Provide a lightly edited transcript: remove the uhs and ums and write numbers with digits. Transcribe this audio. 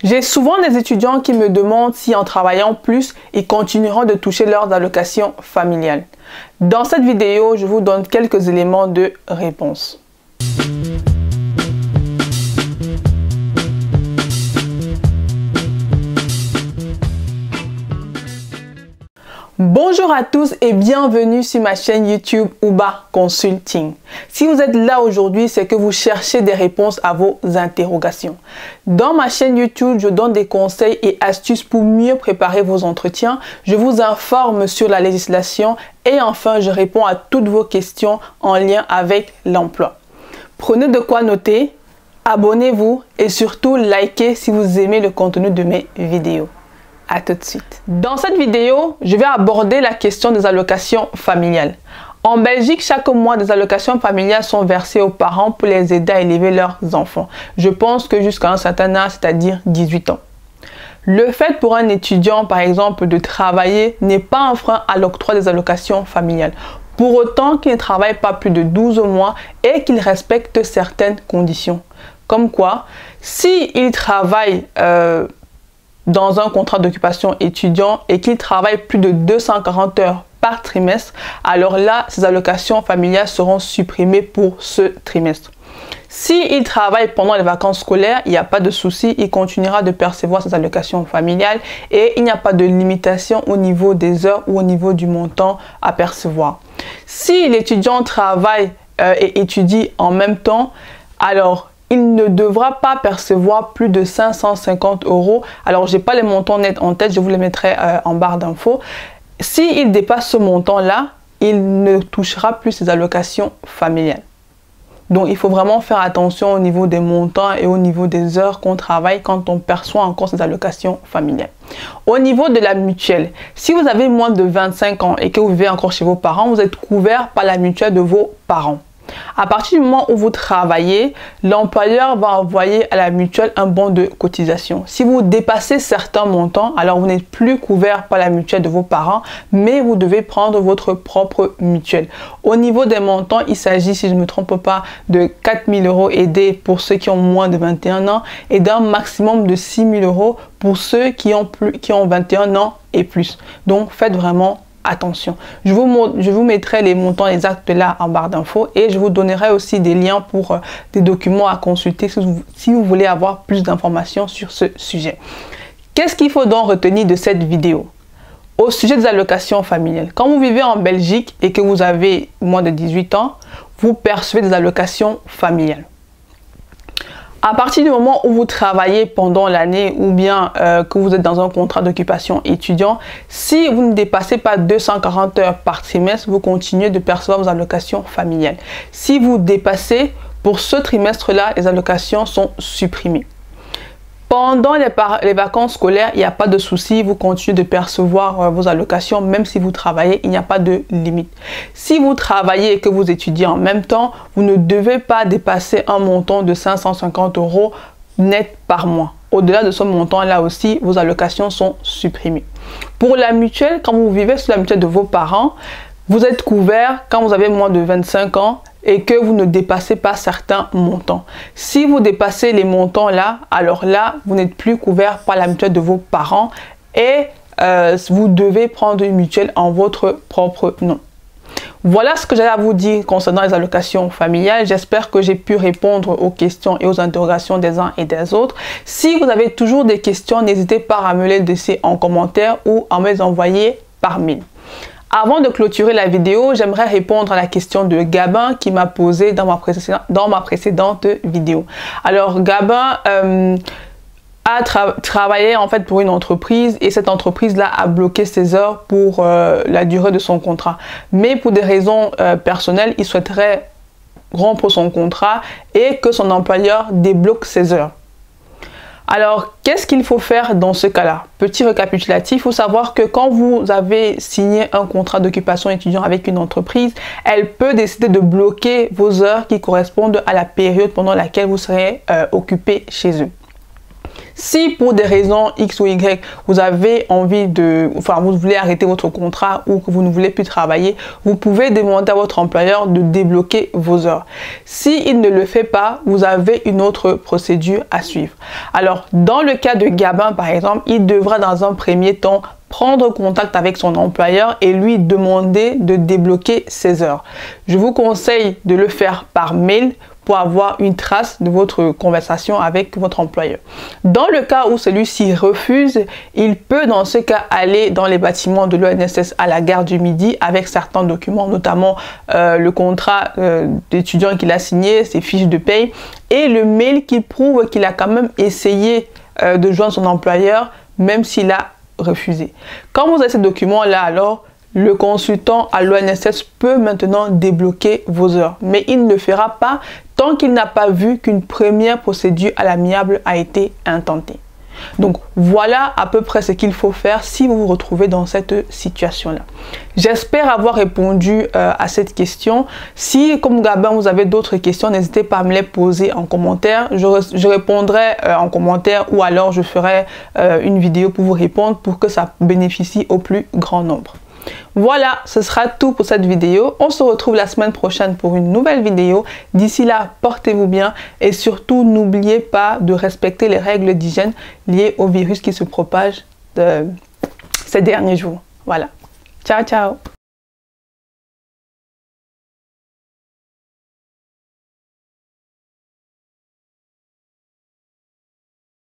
J'ai souvent des étudiants qui me demandent si en travaillant plus, ils continueront de toucher leurs allocations familiales. Dans cette vidéo, je vous donne quelques éléments de réponse. Bonjour à tous et bienvenue sur ma chaîne YouTube Uba Consulting. Si vous êtes là aujourd'hui, c'est que vous cherchez des réponses à vos interrogations. Dans ma chaîne YouTube, je donne des conseils et astuces pour mieux préparer vos entretiens. Je vous informe sur la législation et enfin, je réponds à toutes vos questions en lien avec l'emploi. Prenez de quoi noter, abonnez-vous et surtout likez si vous aimez le contenu de mes vidéos. À tout de suite. Dans cette vidéo, je vais aborder la question des allocations familiales. En Belgique, chaque mois, des allocations familiales sont versées aux parents pour les aider à élever leurs enfants. Je pense que jusqu'à un certain âge, c'est-à-dire 18 ans. Le fait pour un étudiant, par exemple, de travailler n'est pas un frein à l'octroi des allocations familiales. Pour autant qu'il ne travaille pas plus de 12 mois et qu'il respecte certaines conditions. Comme quoi, s'il travaille dans un contrat d'occupation étudiant et qu'il travaille plus de 240 heures par trimestre, alors là, ces allocations familiales seront supprimées pour ce trimestre. S'il travaille pendant les vacances scolaires, il n'y a pas de souci, il continuera de percevoir ses allocations familiales et il n'y a pas de limitation au niveau des heures ou au niveau du montant à percevoir. Si l'étudiant travaille et étudie en même temps, alors il ne devra pas percevoir plus de 550 €. Alors, je n'ai pas les montants nets en tête, je vous les mettrai en barre d'infos. S'il dépasse ce montant-là, il ne touchera plus ses allocations familiales. Donc, il faut vraiment faire attention au niveau des montants et au niveau des heures qu'on travaille quand on perçoit encore ses allocations familiales. Au niveau de la mutuelle, si vous avez moins de 25 ans et que vous vivez encore chez vos parents, vous êtes couvert par la mutuelle de vos parents. À partir du moment où vous travaillez, l'employeur va envoyer à la mutuelle un bon de cotisation. Si vous dépassez certains montants, alors vous n'êtes plus couvert par la mutuelle de vos parents, mais vous devez prendre votre propre mutuelle. Au niveau des montants, il s'agit, si je ne me trompe pas, de 4 000 € aidés pour ceux qui ont moins de 21 ans et d'un maximum de 6 000 € pour ceux qui ont 21 ans et plus. Donc, faites vraiment attention. Je vous mettrai les montants exacts là en barre d'infos et je vous donnerai aussi des liens pour des documents à consulter si vous voulez avoir plus d'informations sur ce sujet. Qu'est-ce qu'il faut donc retenir de cette vidéo? Au sujet des allocations familiales, quand vous vivez en Belgique et que vous avez moins de 18 ans, vous percevez des allocations familiales. À partir du moment où vous travaillez pendant l'année ou bien que vous êtes dans un contrat d'occupation étudiant, si vous ne dépassez pas 240 heures par trimestre, vous continuez de percevoir vos allocations familiales. Si vous dépassez, pour ce trimestre-là, les allocations sont supprimées. Pendant les vacances scolaires, il n'y a pas de souci, vous continuez de percevoir vos allocations, même si vous travaillez, il n'y a pas de limite. Si vous travaillez et que vous étudiez en même temps, vous ne devez pas dépasser un montant de 550 € net par mois. Au-delà de ce montant-là aussi, vos allocations sont supprimées. Pour la mutuelle, quand vous vivez sur la mutuelle de vos parents, vous êtes couvert quand vous avez moins de 25 ans et que vous ne dépassez pas certains montants. Si vous dépassez les montants là, alors là, vous n'êtes plus couvert par la mutuelle de vos parents et vous devez prendre une mutuelle en votre propre nom. Voilà ce que j'avais à vous dire concernant les allocations familiales. J'espère que j'ai pu répondre aux questions et aux interrogations des uns et des autres. Si vous avez toujours des questions, n'hésitez pas à me les laisser en commentaire ou à me les envoyer par mail. Avant de clôturer la vidéo, j'aimerais répondre à la question de Gabin qui m'a posée dans ma précédente vidéo. Alors Gabin a travaillé en fait pour une entreprise et cette entreprise-là a bloqué ses heures pour la durée de son contrat. Mais pour des raisons personnelles, il souhaiterait rompre son contrat et que son employeur débloque ses heures. Alors, qu'est-ce qu'il faut faire dans ce cas-là? Petit récapitulatif, il faut savoir que quand vous avez signé un contrat d'occupation étudiant avec une entreprise, elle peut décider de bloquer vos heures qui correspondent à la période pendant laquelle vous serez occupé chez eux. Si pour des raisons X ou Y, vous avez envie vous voulez arrêter votre contrat ou que vous ne voulez plus travailler, vous pouvez demander à votre employeur de débloquer vos heures. S'il ne le fait pas, vous avez une autre procédure à suivre. Alors, dans le cas de Gabin, par exemple, il devra dans un premier temps prendre contact avec son employeur et lui demander de débloquer ses heures. Je vous conseille de le faire par mail pour avoir une trace de votre conversation avec votre employeur. Dans le cas où celui-ci refuse, il peut dans ce cas aller dans les bâtiments de l'ONSS à la gare du Midi avec certains documents, notamment le contrat d'étudiant qu'il a signé, ses fiches de paye et le mail qui prouve qu'il a quand même essayé de joindre son employeur même s'il a refusé. Quand vous avez ces documents-là, alors le consultant à l'ONSS peut maintenant débloquer vos heures, mais il ne le fera pas tant qu'il n'a pas vu qu'une première procédure à l'amiable a été intentée. Donc voilà à peu près ce qu'il faut faire si vous vous retrouvez dans cette situation-là. J'espère avoir répondu à cette question. Si comme Gabin vous avez d'autres questions, n'hésitez pas à me les poser en commentaire. Je répondrai en commentaire ou alors je ferai une vidéo pour vous répondre pour que ça bénéficie au plus grand nombre. Voilà, ce sera tout pour cette vidéo. On se retrouve la semaine prochaine pour une nouvelle vidéo. D'ici là, portez-vous bien et surtout, n'oubliez pas de respecter les règles d'hygiène liées au virus qui se propage ces derniers jours. Voilà. Ciao, ciao.